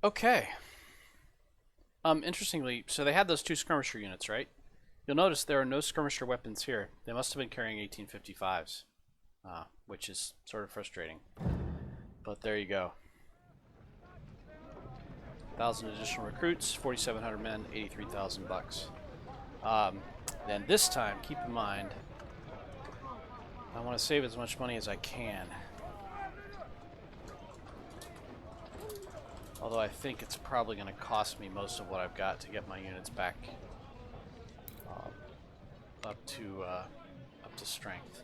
Okay. Interestingly, so they had those two skirmisher units, right? You'll notice there are no skirmisher weapons here. They must have been carrying 1855s, which is sort of frustrating. But there you go. 1,000 additional recruits, 4,700 men, 83,000 bucks. Then this time, keep in mind, I want to save as much money as I can. Although I think it's probably going to cost me most of what I've got to get my units back up to strength.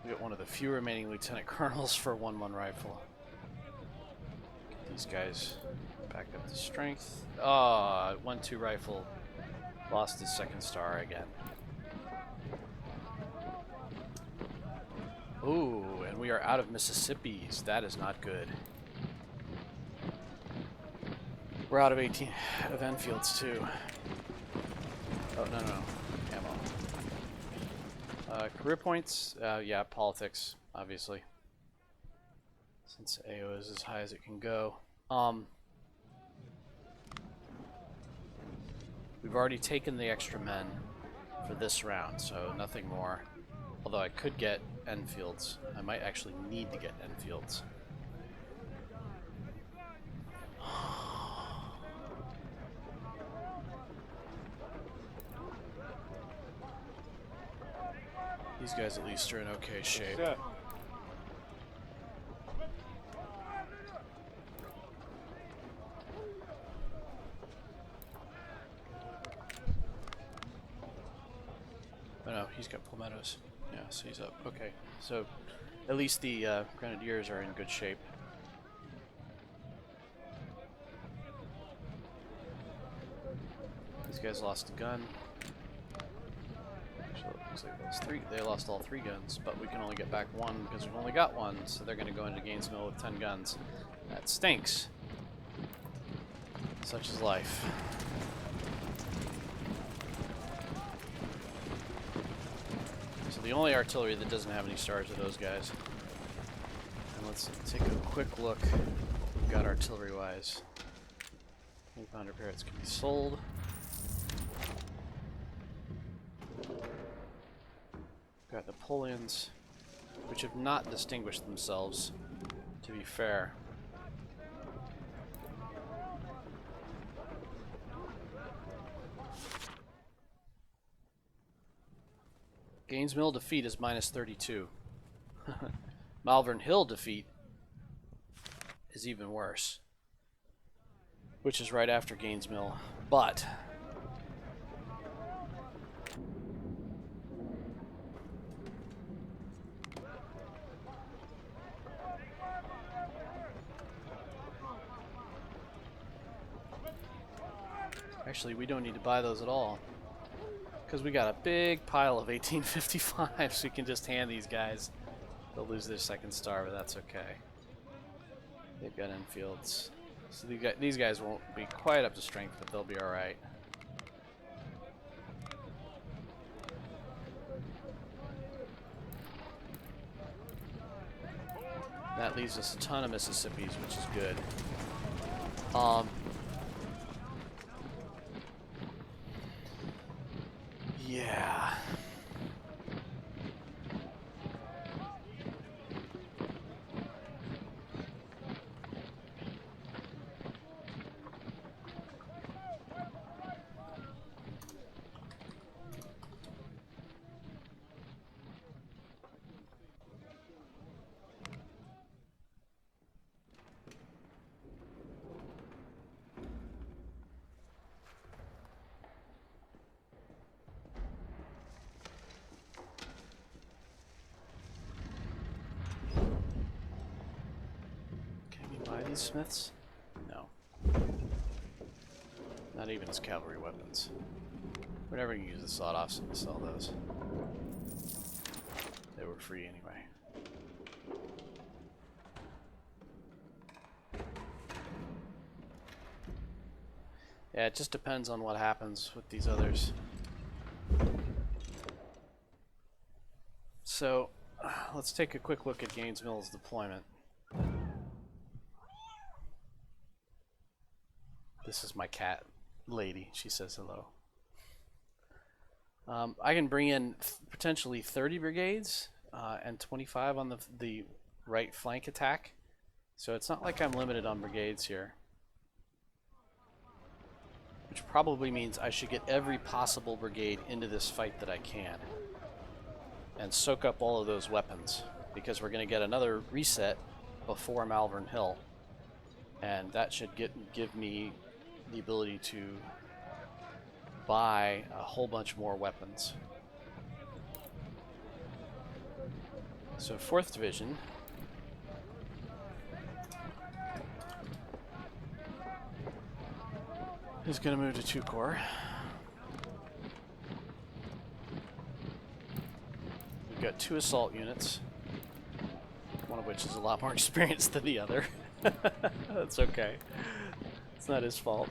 We got one of the few remaining lieutenant colonels for 1-1 rifle. Get these guys back up to strength. 1-2 rifle lost his second star again. Ooh, and we are out of Mississippi's. That is not good. We're out of Enfields too. Oh, no. Ammo. Career points? Yeah, politics, obviously. Since AO is as high as it can go. We've already taken the extra men for this round, so nothing more. Although I could get Enfields. I might actually need to get Enfields. These guys at least are in okay shape. Yeah. Oh no, he's got palmettos. Yeah, so he's up. Okay, so at least the grenadiers are in good shape. These guys lost a gun. Actually, it looks like that's three. They lost all 3 guns, but we can only get back 1 because we've only got 1. So they're going to go into Gainesville with 10 guns. That stinks. Such is life. So the only artillery that doesn't have any stars are those guys. And let's take a quick look. We've got artillery-wise. 500 parrots can be sold. Got Napoleons, which have not distinguished themselves, to be fair. Gainesville defeat is -32. Malvern Hill defeat is even worse, which is right after Gainesville, but actually we don't need to buy those at all because we got a big pile of 1855s. We can just hand these guys. They'll lose their second star, but that's okay. They've got Enfields. So these guys won't be quite up to strength, but they'll be alright. That leaves us a ton of Mississippis, which is good. Yeah. Smiths? No. Not even as cavalry weapons. We're never going to use the sawed-offs to sell those. They were free anyway. Yeah, it just depends on what happens with these others. So, let's take a quick look at Gainesville's deployment. This is my cat lady. She says hello. I can bring in potentially 30 brigades and 25 on the right flank attack. So it's not like I'm limited on brigades here. Which probably means I should get every possible brigade into this fight that I can. And soak up all of those weapons. Because we're going to get another reset before Malvern Hill. And that should give me the ability to buy a whole bunch more weapons. So 4th Division is going to move to 2 Corps. We've got 2 assault units, one of which is a lot more experienced than the other. That's okay. It's not his fault.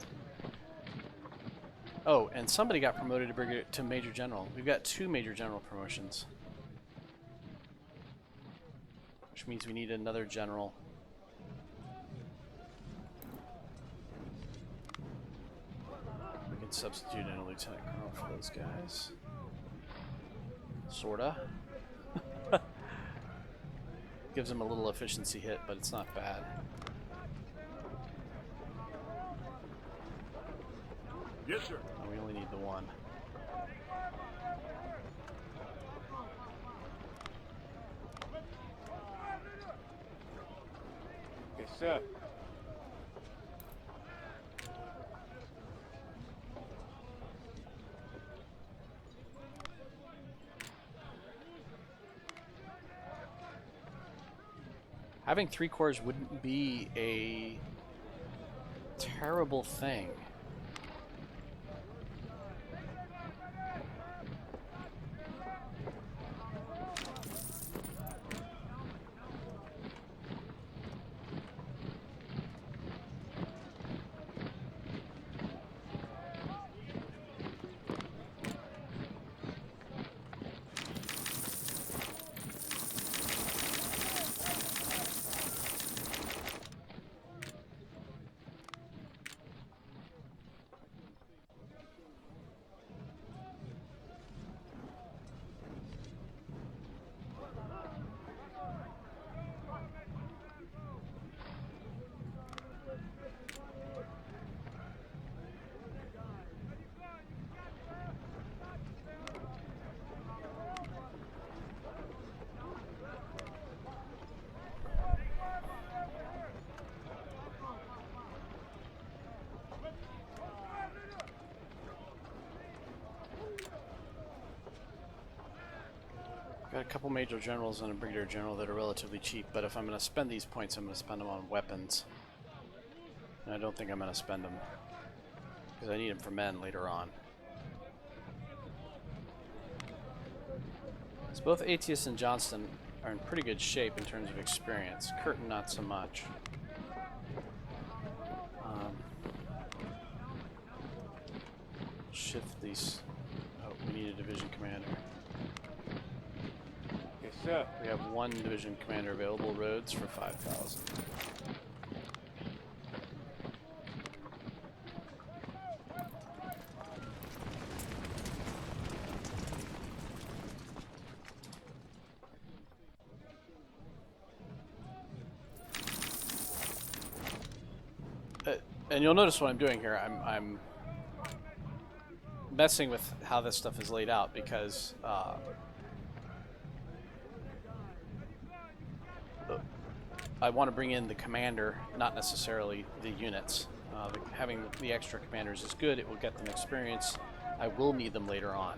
Oh, and somebody got promoted to Major General. We've got 2 Major General promotions. Which means we need another general. We can substitute in a lieutenant colonel for those guys. Sorta. Gives them a little efficiency hit, but it's not bad. Yes, sir. Oh, we only need the 1. Yes, sir. Having 3 corps wouldn't be a terrible thing. Got a couple major generals and a brigadier general that are relatively cheap, but if I'm going to spend these points, I'm going to spend them on weapons. And I don't think I'm going to spend them, because I need them for men later on. So both Aetius and Johnston are in pretty good shape in terms of experience. Curtin, not so much. Shift these. Oh, we need a division commander. Yes, sir. We have 1 division commander available. Roads for 5,000. And you'll notice what I'm doing here. I'm messing with how this stuff is laid out because I want to bring in the commander, not necessarily the units. Having the extra commanders is good. It will get them experience. I will need them later on.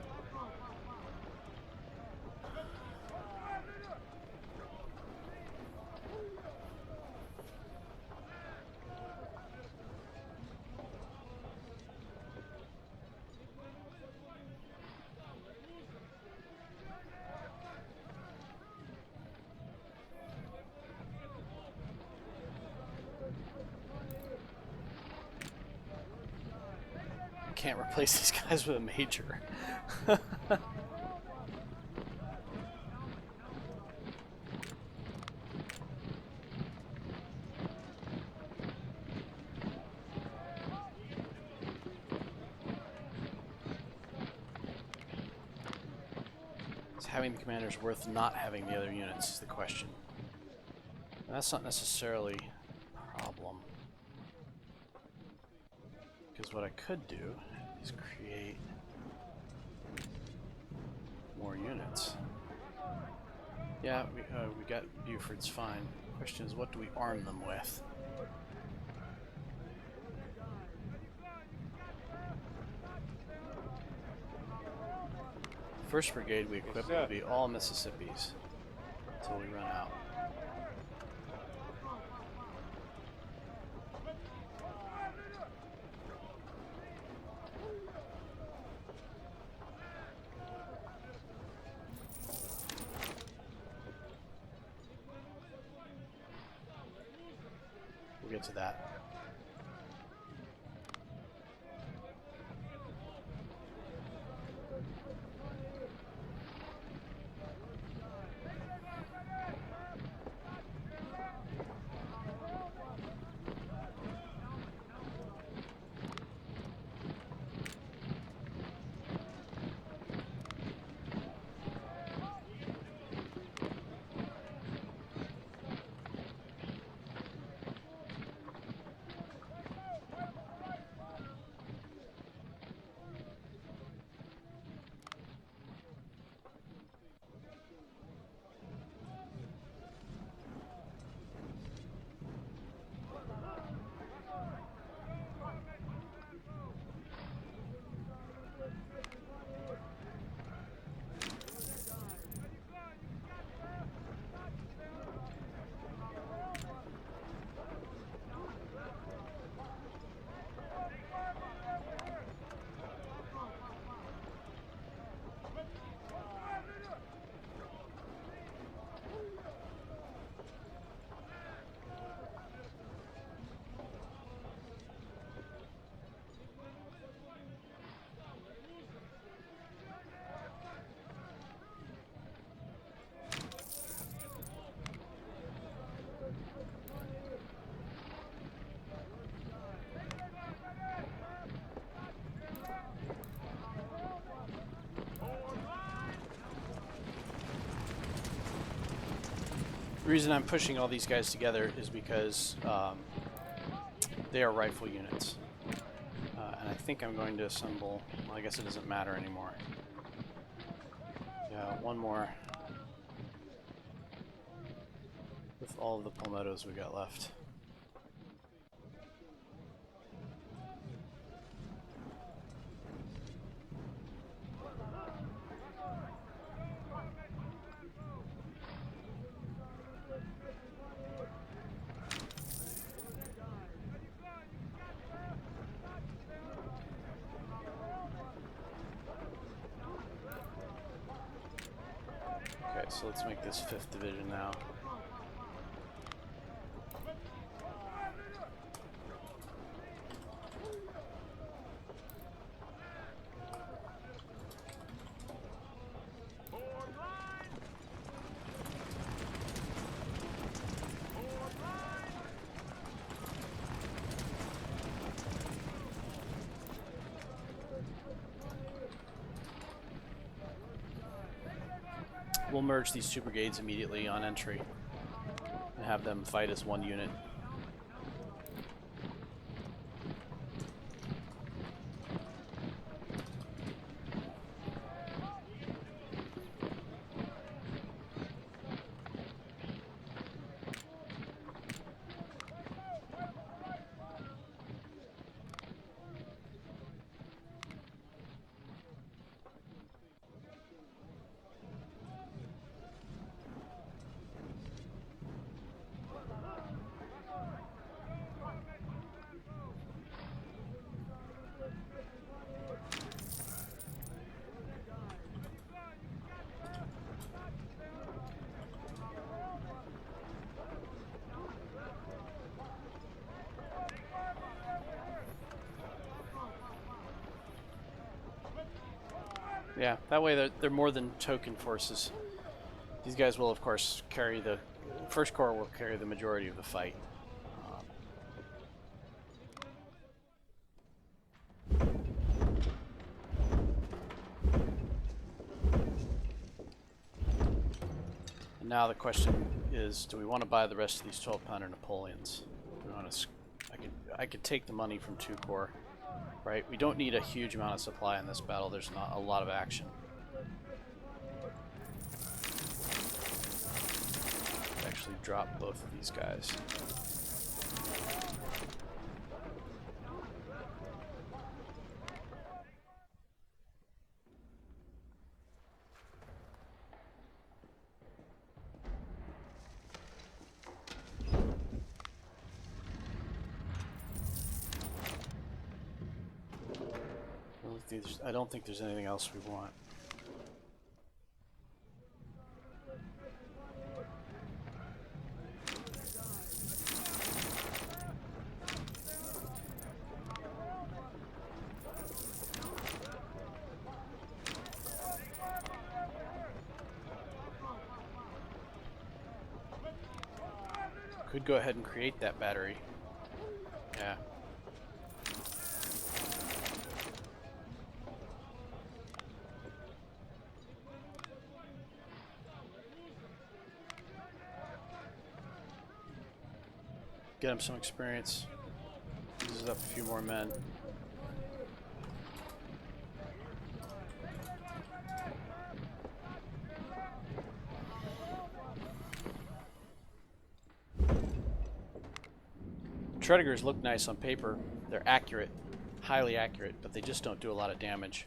Can't replace these guys with a major. having the commanders worth not having the other units is the question. And that's not necessarily a problem. Because what I could do is create more units. Yeah, we got Buford's fine. Question is, what do we arm them with? First brigade we equip will be all Mississippis until we run out. We'll get to that. The reason I'm pushing all these guys together is because they are rifle units. And I think I'm going to assemble, well, I guess it doesn't matter anymore. Yeah, one more with all of the palmettos we got left. Okay, so let's make this 5th Division now. We'll merge these two brigades immediately on entry and have them fight as one unit. Yeah, that way they're more than token forces. These guys will, of course, carry the... First Corps will carry the majority of the fight. Now the question is, do we want to buy the rest of these 12-pounder Napoleons? We want to. I could take the money from 2 Corps, right? We don't need a huge amount of supply in this battle. There's not a lot of action. Actually, drop both of these guys. I don't think there's anything else we want. Could go ahead and create that battery. Yeah. Get him some experience. Uses up a few more men. Tredigers look nice on paper. They're accurate, highly accurate, but they just don't do a lot of damage.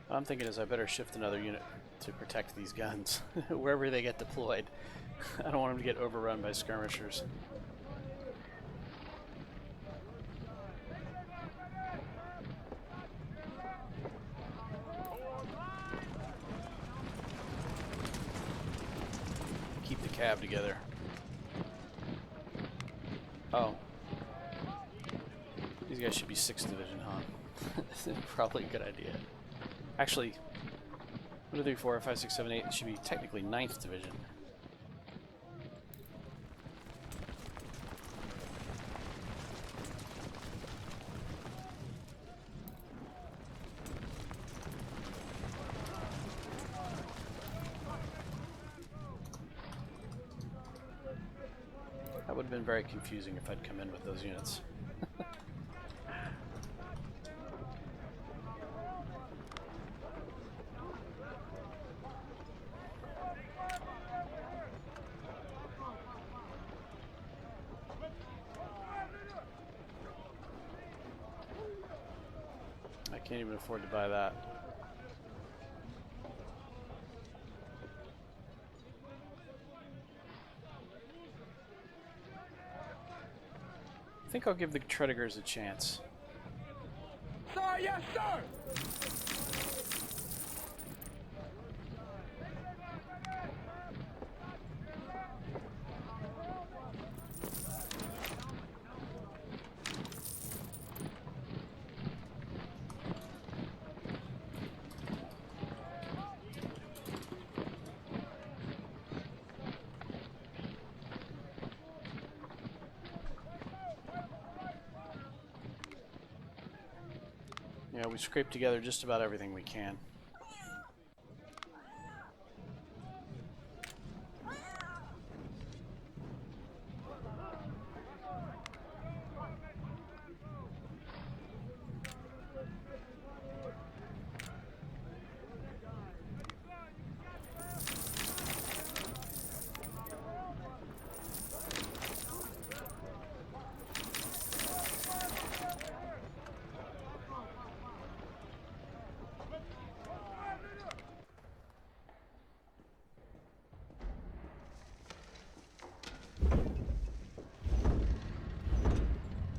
What I'm thinking is I better shift another unit to protect these guns wherever they get deployed. I don't want them to get overrun by skirmishers. Keep the cab together. Oh. These guys should be 6th Division, huh? Probably a good idea. Actually, 1, 2, 3, 4, 5, 6, 7, 8 should be technically 9th Division. That would have been very confusing if I'd come in with those units. Can't even afford to buy that. I think I'll give the Tredigers a chance. Sir, yes, sir! Yeah, we scraped together just about everything we can.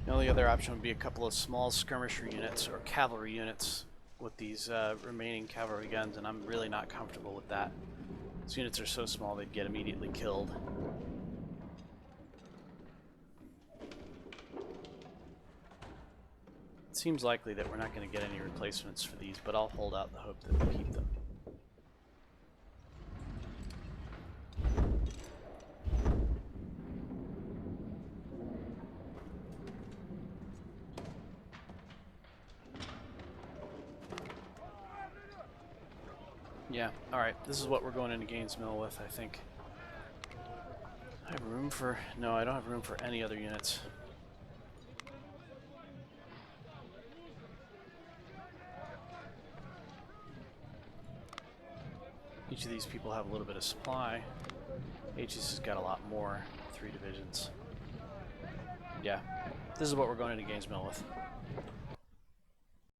The only other option would be a couple of small skirmisher units or cavalry units with these remaining cavalry guns, and I'm really not comfortable with that. These units are so small they'd get immediately killed. It seems likely that we're not going to get any replacements for these, but I'll hold out the hope that we keep them. Yeah, alright, this is what we're going into Gainesville with, I think. I have room for... No, I don't have room for any other units. Each of these people have a little bit of supply. H's has got a lot more. 3 divisions. Yeah, this is what we're going into Gainesville with.